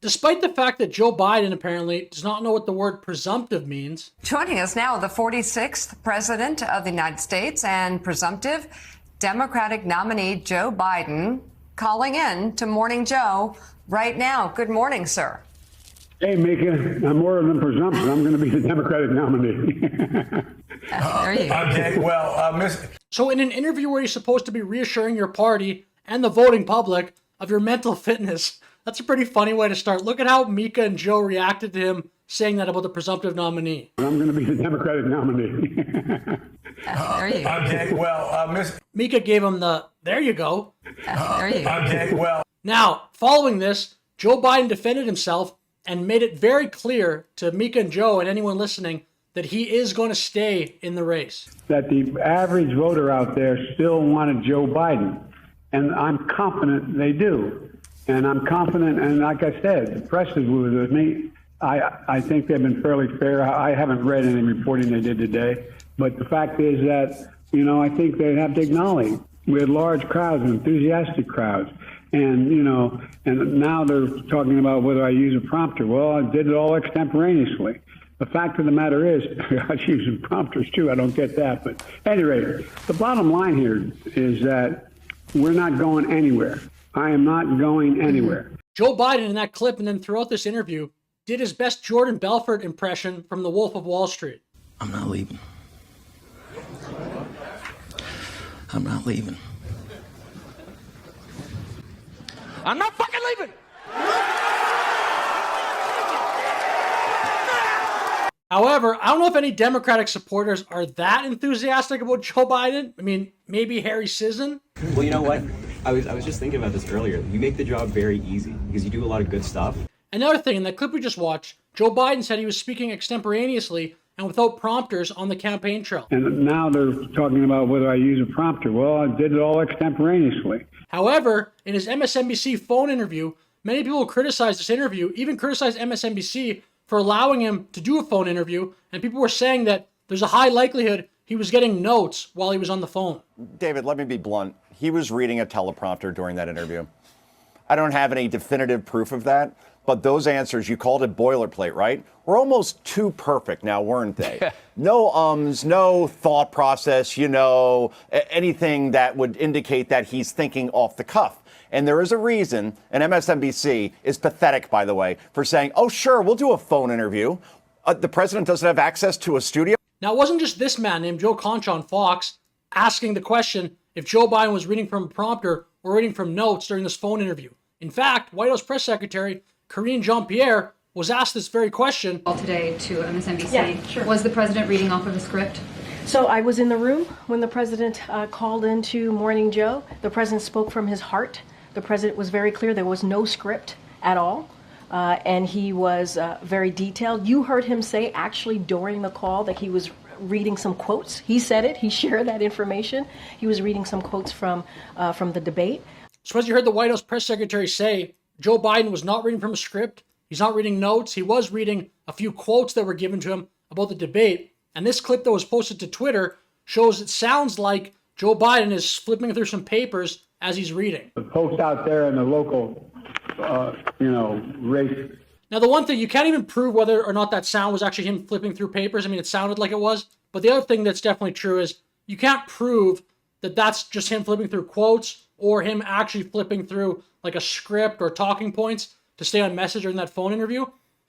Despite the fact that Joe Biden apparently does not know what the word presumptive means. Joining us now, the 46th President of the United States and presumptive Democratic nominee Joe Biden calling in to Morning Joe right now. Good morning, sir. Hey, Mika, I'm more than presumptive. I'm going to be the Democratic nominee. There you go. Okay, well, So in an interview where you're supposed to be reassuring your party and the voting public of your mental fitness, that's a pretty funny way to start. Look at how Mika and Joe reacted to him saying that about the presumptive nominee. I'm going to be the Democratic nominee. There you go. okay, well, Mika gave him the, there you go. There you go. okay, well, Now, following this, Joe Biden defended himself and made it very clear to Mika and Joe and anyone listening that he is going to stay in the race. That the average voter out there still wanted Joe Biden. And I'm confident they do. And I'm confident, and like I said, the press is with me. I think they've been fairly fair. I haven't read any reporting they did today. But the fact is that, I think they have to acknowledge we had large crowds, enthusiastic crowds. And, and now they're talking about whether I use a prompter. Well, I did it all extemporaneously. The fact of the matter is, I was using prompters too. I don't get that. But at any rate, the bottom line here is that we're not going anywhere. I am not going anywhere. Joe Biden in that clip and then throughout this interview did his best Jordan Belfort impression from The Wolf of Wall Street. I'm not leaving. I'm not leaving. I'm not fucking leaving! However, I don't know if any Democratic supporters are that enthusiastic about Joe Biden. I mean, maybe Harry Sisson. Well, you know what? I was just thinking about this earlier. You make the job very easy because you do a lot of good stuff. Another thing, in that clip we just watched, Joe Biden said he was speaking extemporaneously and without prompters on the campaign trail. And now they're talking about whether I use a prompter. Well, I did it all extemporaneously. However, in his MSNBC phone interview, many people criticized this interview, even criticized MSNBC for allowing him to do a phone interview, and people were saying that there's a high likelihood he was getting notes while he was on the phone. David, let me be blunt. He was reading a teleprompter during that interview. I don't have any definitive proof of that, but those answers, you called it boilerplate, right? Were almost too perfect now, weren't they? No no thought process, anything that would indicate that he's thinking off the cuff. And there is a reason, and MSNBC is pathetic, by the way, for saying, oh, sure, we'll do a phone interview. The president doesn't have access to a studio. Now, it wasn't just this man named Joe Concha on Fox asking the question if Joe Biden was reading from a prompter or reading from notes during this phone interview. In fact, White House Press Secretary Karine Jean-Pierre was asked this very question. Today to MSNBC. Yeah, sure. Was the president reading off of a script? So I was in the room when the president called into Morning Joe. The president spoke from his heart. The president was very clear. There was no script at all. And he was very detailed. You heard him say actually during the call that he was reading some quotes. He said it. He shared that information. He was reading some quotes from the debate. So as you heard the White House Press Secretary say, Joe Biden was not reading from a script. He's not reading notes. He was reading a few quotes that were given to him about the debate. And this clip that was posted to Twitter shows it sounds like Joe Biden is flipping through some papers as he's reading. The folks out there in the local, race. Now, the one thing, you can't even prove whether or not that sound was actually him flipping through papers. I mean, it sounded like it was. But the other thing that's definitely true is you can't prove that that's just him flipping through quotes or him actually flipping through like a script or talking points to stay on message during that phone interview.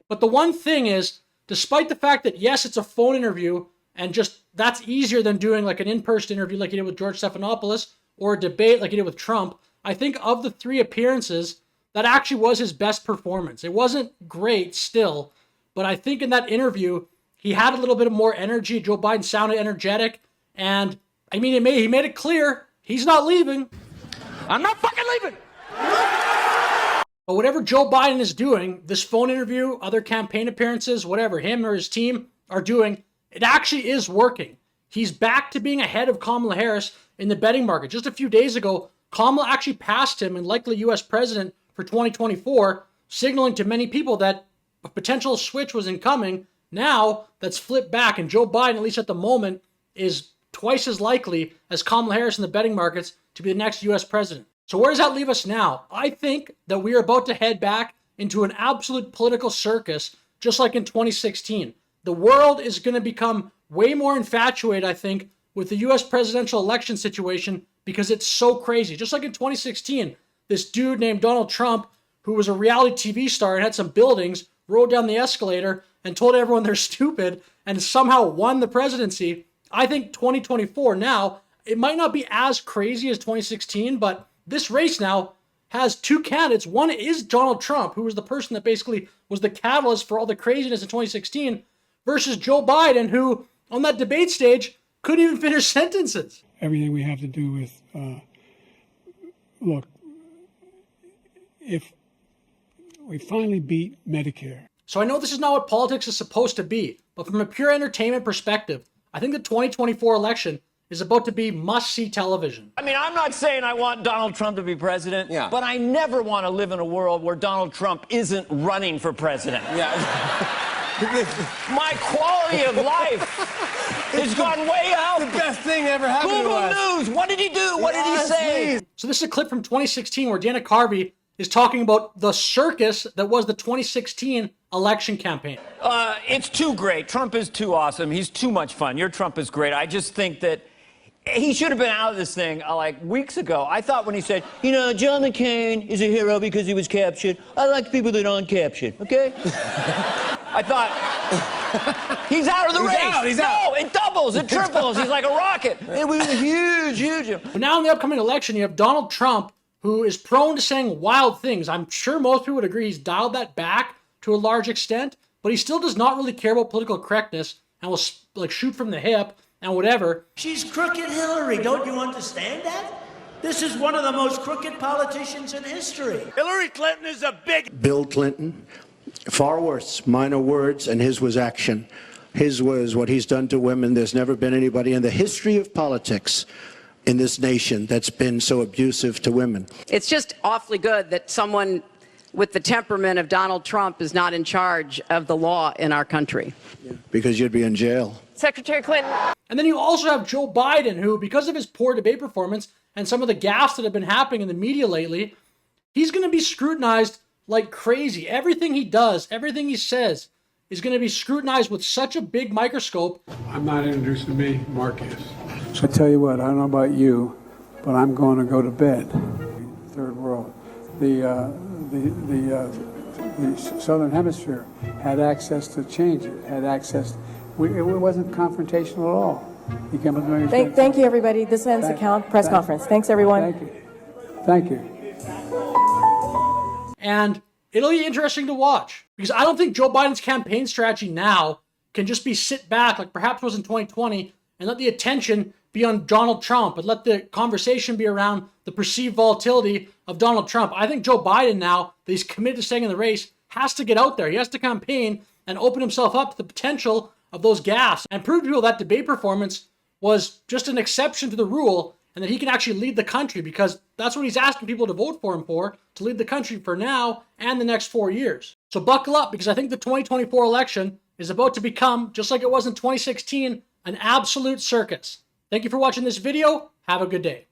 But the one thing is, despite the fact that, yes, it's a phone interview and just that's easier than doing like an in-person interview like he did with George Stephanopoulos or a debate like he did with Trump, I think of the three appearances, that actually was his best performance. It wasn't great still, but I think in that interview, he had a little bit of more energy. Joe Biden sounded energetic. And I mean, he made it clear he's not leaving. I'm not fucking leaving! But whatever Joe Biden is doing, this phone interview, other campaign appearances, whatever him or his team are doing, it actually is working. He's back to being ahead of Kamala Harris in the betting market. Just a few days ago, Kamala actually passed him and likely U.S. president for 2024, signaling to many people that a potential switch was incoming. Now that's flipped back, and Joe Biden, at least at the moment, is twice as likely as Kamala Harris in the betting markets to be the next U.S. president. So where does that leave us now? I think that we are about to head back into an absolute political circus, just like in 2016. The world is going to become way more infatuated, I think, with the US presidential election situation because it's so crazy. Just like in 2016, this dude named Donald Trump, who was a reality TV star and had some buildings, rode down the escalator and told everyone they're stupid and somehow won the presidency. I think 2024 now, it might not be as crazy as 2016, but this race now has two candidates. One is Donald Trump, who was the person that basically was the catalyst for all the craziness in 2016, versus Joe Biden, who on that debate stage couldn't even finish sentences. Everything we have to do with, look, if we finally beat Medicare. So I know this is not what politics is supposed to be, but from a pure entertainment perspective, I think the 2024 election is about to be must-see television. I mean, I'm not saying I want Donald Trump to be president, but I never want to live in a world where Donald Trump isn't running for president. My quality of life has gone way out. The best thing ever happened to us. Google News. What did he do? What did he say? So this is a clip from 2016 where Dana Carvey is talking about the circus that was the 2016 election campaign. It's too great. Trump is too awesome. He's too much fun. Your Trump is great. I just think that he should have been out of this thing like weeks ago. I thought when he said, you know, John McCain is a hero because he was captured. I like people that aren't captured, okay? I thought, he's out of the race. He's out. No, it doubles, it triples. He's like a rocket. It was huge. But now in the upcoming election, you have Donald Trump, who is prone to saying wild things. I'm sure most people would agree he's dialed that back to a large extent, but he still does not really care about political correctness and will like shoot from the hip and whatever. She's crooked Hillary. Don't you understand that? This is one of the most crooked politicians in history. Hillary Clinton is a big... Bill Clinton, far worse, minor words, and his was action. His was what he's done to women. There's never been anybody in the history of politics in this nation that's been so abusive to women. It's just awfully good that someone with the temperament of Donald Trump is not in charge of the law in our country. Because you'd be in jail. Secretary Clinton. And then you also have Joe Biden, who, because of his poor debate performance and some of the gaffes that have been happening in the media lately, he's going to be scrutinized like crazy. Everything he does, everything he says is going to be scrutinized with such a big microscope. I'm not introducing me, Mark is. So I tell you what, I don't know about you, but I'm going to go to bed. Third world. The Southern Hemisphere had access to change it, had access. It wasn't confrontational at all. He came up with Thank you, everybody. This ends the press conference. Thanks, everyone. Thank you. And it'll be interesting to watch because I don't think Joe Biden's campaign strategy now can just be sit back like perhaps was in 2020 and let the attention be on Donald Trump and let the conversation be around the perceived volatility of Donald Trump. I think Joe Biden now that he's committed to staying in the race has to get out there. He has to campaign and open himself up to the potential of those gaffes and prove to people that debate performance was just an exception to the rule and that he can actually lead the country because that's what he's asking people to vote for him for, to lead the country for now and the next 4 years. So buckle up because I think the 2024 election is about to become, just like it was in 2016, an absolute circus. Thank you for watching this video. Have a good day.